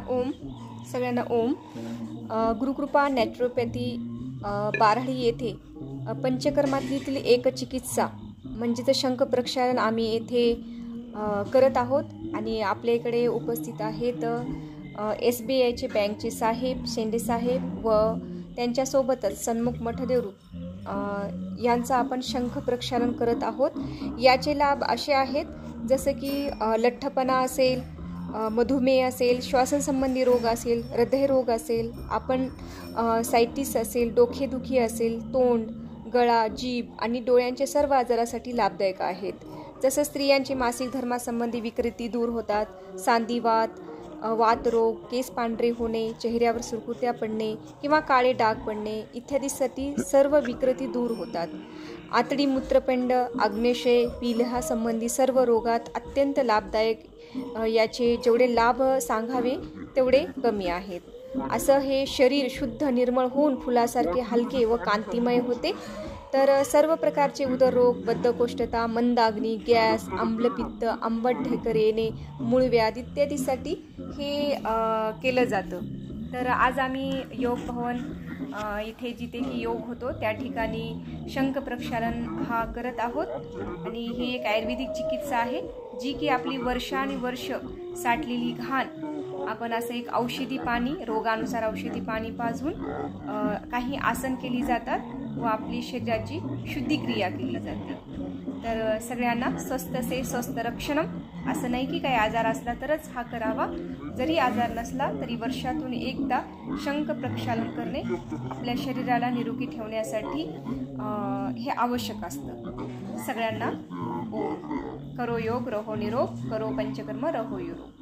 ओम सगळ्यांना ओम. गुरुकृपा नॅचरोपॅथी बाराळी येथे पंचकर्मातलीतील एक चिकित्सा म्हणजे शंख प्रक्षालन आम्ही येथे करत आहोत. आणि आपल्या इकडे उपस्थित आहेत SBIचे बँकचे साहेब शेंडे साहेब व त्यांच्यासोबतच सन्मुख मठदेव यांचा आपण शंख प्रक्षालन करत आहोत. याचे लाभ असे आहेत जसं की लठ्ठपणा असेल, मधुमेह असेल, श्वासनसंबंधी रोग असेल, हृदयरोग असेल, आपण सायटिस असेल, डोकेदुखी असेल, तोंड, गळा, जीभ आणि डोळ्यांचे सर्व आजारासाठी लाभदायक आहेत. जसं स्त्रियांची मासिक धर्मासंबंधी विकृती दूर होतात, सांधिवात, वातरोग, केस पांढरे होणे, चेहऱ्यावर सुरकुत्या पडणे किंवा काळे डाग पडणे इत्यादीसाठी सर्व विकृती दूर होतात. आतडी, मूत्रपिंड, आग्नेशय, पिलहा संबंधी सर्व रोगात अत्यंत लाभदायक. याचे जेवढे लाभ सांगावे तेवढे कमी आहेत. असं हे शरीर शुद्ध निर्मळ होऊन फुलासारखे हलके व कांतिमय होते. तर सर्व प्रकारचे उदररोग, बद्धकोष्ठता, मंदाग्नी, गॅस, आम्लपित्त, आंबट ढेकर येणे, मूळव्याध इत्यादीसाठी हे केलं जातं. तर आज आम्ही योग भवन इथे जिथे की योग होतो त्या ठिकाणी शंख प्रक्षालन हा करत आहोत. आणि ही एक आयुर्वेदिक चिकित्सा आहे जी की आपली वर्षानुवर्ष साठलेली घाण आपण असं एक औषधी पाणी, रोगानुसार औषधी पाणी पाजून काही आसन केली जातात व आपली शरीराची शुद्धिक्रिया केली जाते. तर सगळ्यांना स्वस्थ से स्वस्थ रक्षणम. असं नाही की काही आजार असला तरच हा करावा, जरी आजार नसला तरी वर्षातून एकदा शंख प्रक्षालन करणे आपल्या शरीराला निरोगी ठेवण्यासाठी हे आवश्यक असतं. सगळ्यांना ओम. करो योग रहो निरोग, करो पंचकर्म रहो युरोग.